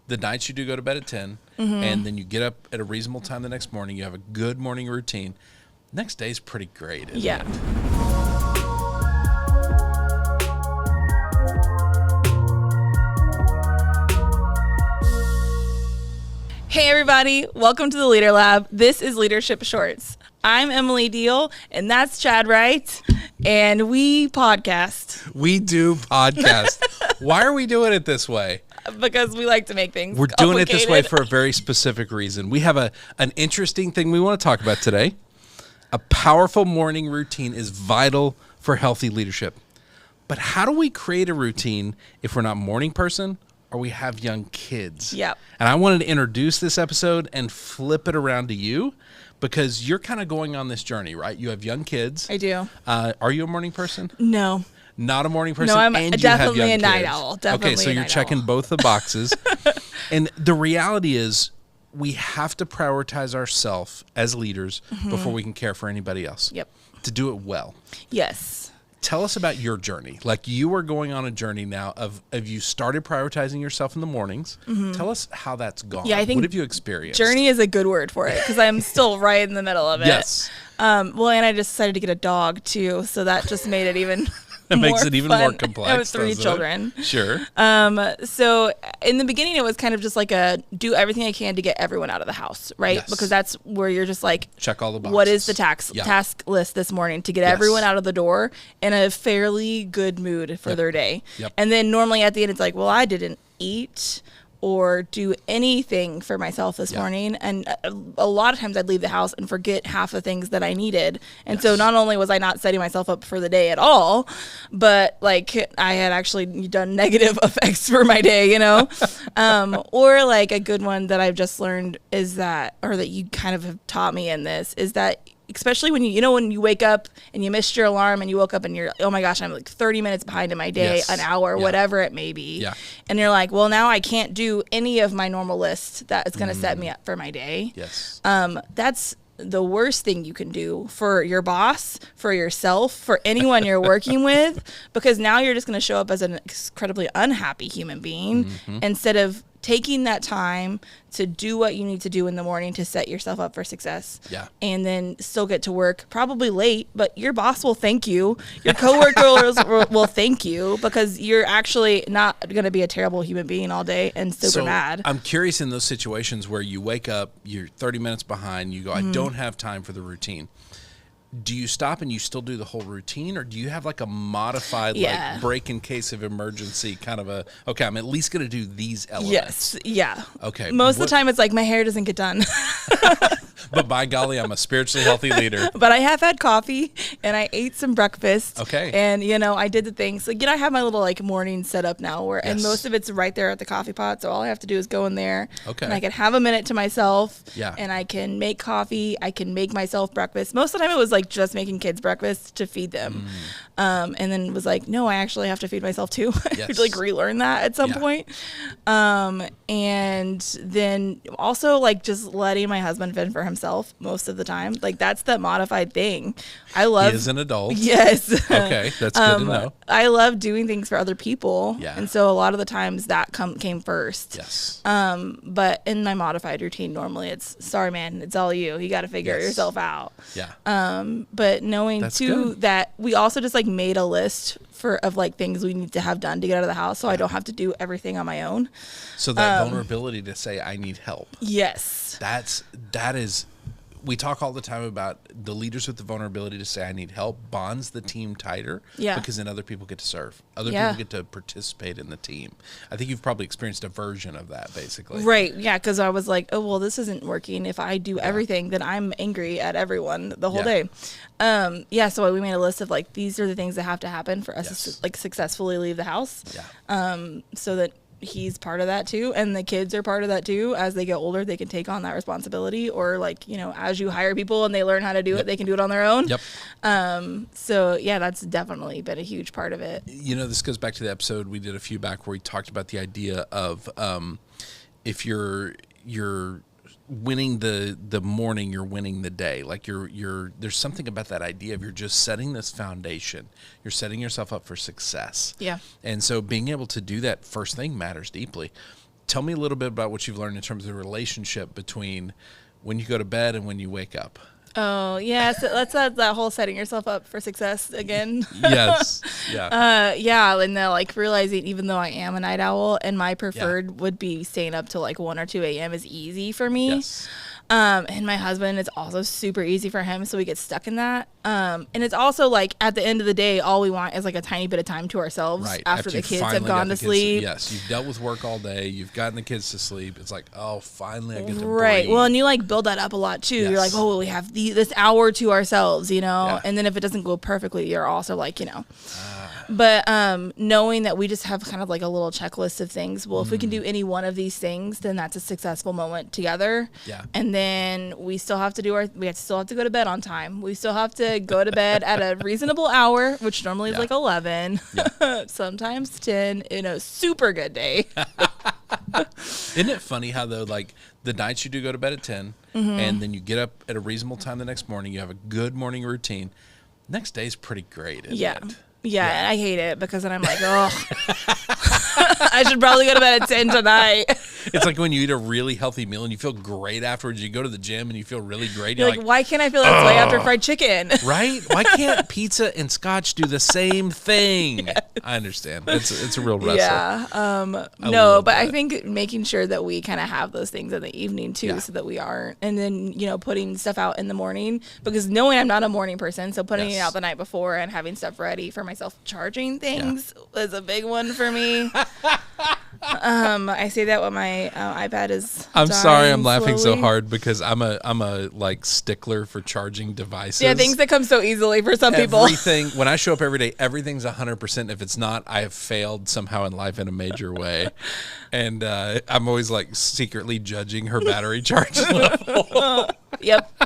the nights you do go to bed at 10, and then you get up at a reasonable time the next morning, you have a good morning routine, next day's pretty great. Yeah. Hey everybody, welcome to the Leader Lab. This is Leadership Shorts. I'm Emily Deal, and that's Chad Wright, and we podcast. We do podcast. Why are we doing it this way? Because we like to make things We're doing it this way for a very specific reason. We have an interesting thing we want to talk about today. A powerful morning routine is vital for healthy leadership. But how do we create a routine if we're not a morning person or we have young kids? Yep. And I wanted to introduce this episode and flip it around to you because you're kind of going on this journey, right? You have young kids. I do. Are you a morning person? No. Not a morning person? No, I'm and definitely you have young a night kids. owl. Definitely okay, so you're checking both the boxes. And the reality is we have to prioritize ourselves as leaders before we can care for anybody else. Yep. To do it well. Yes. Tell us about your journey. Like you are going on a journey now of you started prioritizing yourself in the mornings. Tell us how that's gone. Yeah, I think what have you experienced? Journey is a good word for it because I'm still right in the middle of it. Yes. Well, and I just decided to get a dog too, so that just made it even That makes it even fun. more complex. I have 3 children. Sure. So in the beginning, it was kind of just like do everything I can to get everyone out of the house, right? Yes. Because that's where you're just like, check all the boxes. what is the task list this morning to get everyone out of the door in a fairly good mood for their day. Yep. And then normally at the end, it's like, well, I didn't eat or do anything for myself this morning. And a lot of times I'd leave the house and forget half the things that I needed. And so not only was I not setting myself up for the day at all, but like I had actually done negative effects for my day, you know? Or like a good one that I've just learned is that, or that you kind of have taught me in this, is that especially when when you wake up and you missed your alarm and you woke up and you're, oh my gosh, I'm like 30 minutes behind in my day, an hour, whatever it may be. Yeah. And you're like, well, now I can't do any of my normal list that is going to set me up for my day. Yes. That's the worst thing you can do for your boss, for yourself, for anyone you're working with, because now you're just going to show up as an incredibly unhappy human being instead of taking that time to do what you need to do in the morning to set yourself up for success. Yeah. And then still get to work probably late, but your boss will thank you. Your coworkers will thank you because you're actually not going to be a terrible human being all day and super mad. I'm curious in those situations where you wake up, you're 30 minutes behind, you go, I don't have time for the routine. Do you stop and you still do the whole routine, or do you have like a modified like break in case of emergency kind of okay, I'm at least going to do these elements? Yes. Yeah. Okay. Most of the time it's like my hair doesn't get done. But by golly, I'm a spiritually healthy leader. But I have had coffee and I ate some breakfast. Okay. And, I did the things. So, I have my little like morning setup now and most of it's right there at the coffee pot. So all I have to do is go in there. Okay. And I can have a minute to myself. Yeah. And I can make coffee. I can make myself breakfast. Most of the time it was like just making kids breakfast to feed them. And then was like, no, I actually have to feed myself too. I had to like relearn that at some point. And then also like just letting my husband fend for himself most of the time. Like that's the modified thing. I love. He is an adult. Yes. Okay, that's good to know. I love doing things for other people. Yeah. And so a lot of the times that came first. Yes. But in my modified routine, normally it's, sorry, man, it's all you. You got to figure yourself out. Yeah. But knowing That's too good. that we also just like made a list of like things we need to have done to get out of the house, so I don't have to do everything on my own. So that vulnerability to say I need help. Yes. That is. We talk all the time about the leaders with the vulnerability to say I need help bonds the team tighter. Yeah. Because then other people get to serve. Other people get to participate in the team. I think you've probably experienced a version of that, basically. Right. Yeah. Because I was like, oh, well, this isn't working. If I do everything, then I'm angry at everyone the whole day. So we made a list of like, these are the things that have to happen for us to like successfully leave the house. Yeah. So that he's part of that too, and the kids are part of that too. As they get older, they can take on that responsibility, or like as you hire people and they learn how to do it, they can do it on their own. So that's definitely been a huge part of it. This goes back to the episode we did a few back where we talked about the idea of if you're winning the morning, you're winning the day. Like you're there's something about that idea of you're just setting this foundation. You're setting yourself up for success. Yeah. And so being able to do that first thing matters deeply. Tell me a little bit about what you've learned in terms of the relationship between when you go to bed and when you wake up. Oh, yeah. So that's that whole setting yourself up for success again. Yes. Yeah. Yeah. And then like realizing even though I am a night owl and my preferred would be staying up till like 1 or 2 a.m. is easy for me. Yes. And my husband, it's also super easy for him. So we get stuck in that. And it's also like at the end of the day, all we want is like a tiny bit of time to ourselves after the kids have gone to sleep. Yes. You've dealt with work all day. You've gotten the kids to sleep. It's like, oh, finally I get to Right. breathe. Well, and you like build that up a lot too. Yes. You're like, oh, we have this hour to ourselves, you know? Yeah. And then if it doesn't go perfectly, you're also like, you know. But knowing that we just have kind of like a little checklist of things. Well, if we can do any one of these things, then that's a successful moment together. Yeah. And then we still have to still have to go to bed on time. We still have to go to bed at a reasonable hour, which normally is like 11, sometimes 10 in a super good day. Isn't it funny how though, like the nights you do go to bed at 10 and then you get up at a reasonable time the next morning, you have a good morning routine. Next day is pretty great, isn't it? Yeah, and I hate it because then I'm like, oh, I should probably go to bed at 10 tonight. It's like when you eat a really healthy meal and you feel great afterwards. You go to the gym and you feel really great. You're like, why can't I feel this way after fried chicken? Right? Why can't pizza and scotch do the same thing? Yes. I understand. It's a real wrestle. Yeah. No, but I think making sure that we kind of have those things in the evening too, so that we aren't. And then, you know, putting stuff out in the morning, because knowing I'm not a morning person, so putting it out the night before and having stuff ready for myself charging things is a big one for me. I say that when my iPad is I'm sorry I'm laughing slowly. so hard because I'm a like stickler for charging devices. Yeah, things that come so easily for some people. Everything, when I show up every day, everything's 100%. If it's not, I have failed somehow in life in a major way. And I'm always like secretly judging her battery charge level. Yep.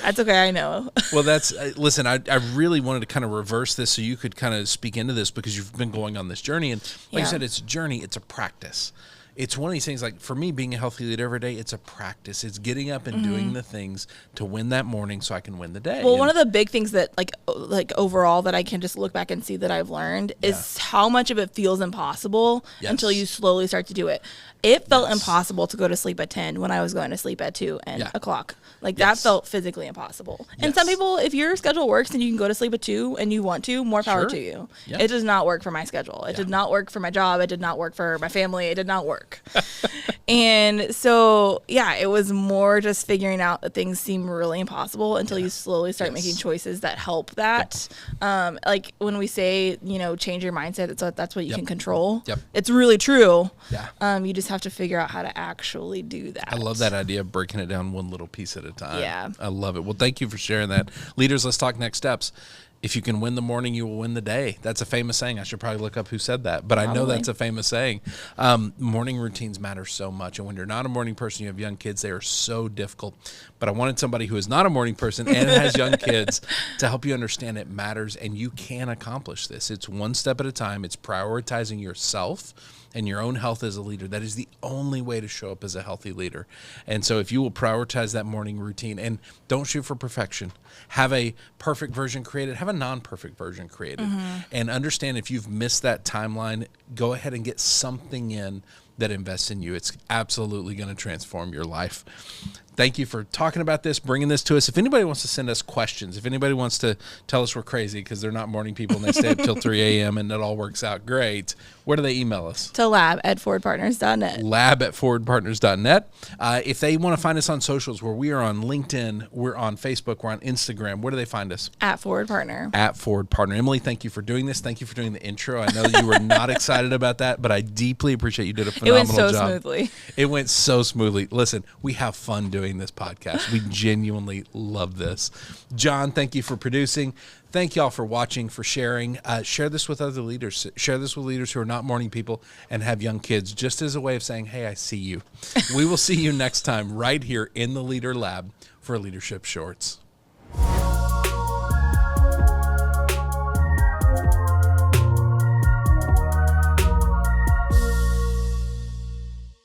That's okay, I know. Well, that's listen, I really wanted to kind of reverse this so you could kind of speak into this because you've been going on this journey. And like you said, it's a journey, it's a practice. It's one of these things, like for me, being a healthy leader every day, it's a practice. It's getting up and doing the things to win that morning so I can win the day. Well, one of the big things that like overall that I can just look back and see that I've learned is how much of it feels impossible until you slowly start to do it. It felt impossible to go to sleep at 10 when I was going to sleep at 2 o'clock. Like that felt physically impossible. And some people, if your schedule works and you can go to sleep at 2 and you want to, more power to you. Yeah. It does not work for my schedule. It did not work for my job. It did not work for my family. It did not work. And so, it was more just figuring out that things seem really impossible until you slowly start making choices that help that. Like when we say, you know, change your mindset, that's what you can control. Yep. It's really true. Yeah. You just have to figure out how to actually do that. I love that idea of breaking it down one little piece at a time. Yeah. I love it. Well, thank you for sharing that. Leaders, let's talk next steps. If you can win the morning, you will win the day. That's a famous saying. I should probably look up who said that, but I know that's a famous saying. Morning routines matter so much. And when you're not a morning person, you have young kids, they are so difficult. But I wanted somebody who is not a morning person and has young kids to help you understand it matters, and you can accomplish this. It's one step at a time. It's prioritizing yourself and your own health as a leader. That is the only way to show up as a healthy leader. And so if you will prioritize that morning routine, and don't shoot for perfection, have a perfect version created, have a non-perfect version created, and understand if you've missed that timeline, go ahead and get something in that invests in you. It's absolutely going to transform your life. Thank you for talking about this, bringing this to us. If anybody wants to send us questions, if anybody wants to tell us we're crazy because they're not morning people and they stay up till 3 a.m. and it all works out great, where do they email us? To lab@forwardpartners.net. Lab@forwardpartners.net. If they want to find us on socials, where we are on LinkedIn, we're on Facebook, we're on Instagram, where do they find us? @ForwardPartner. @ForwardPartner. Emily, thank you for doing this. Thank you for doing the intro. I know that you were not excited about that, but I deeply appreciate you did a phenomenal job. It went so smoothly. It went so smoothly. Listen, we have fun doing this podcast. We genuinely love this. John, thank you for producing. Thank y'all for watching, for sharing. Share this with other leaders. Share this with leaders who are not morning people and have young kids, just as a way of saying, hey, I see you. We will see you next time right here in the Leader Lab for Leadership Shorts.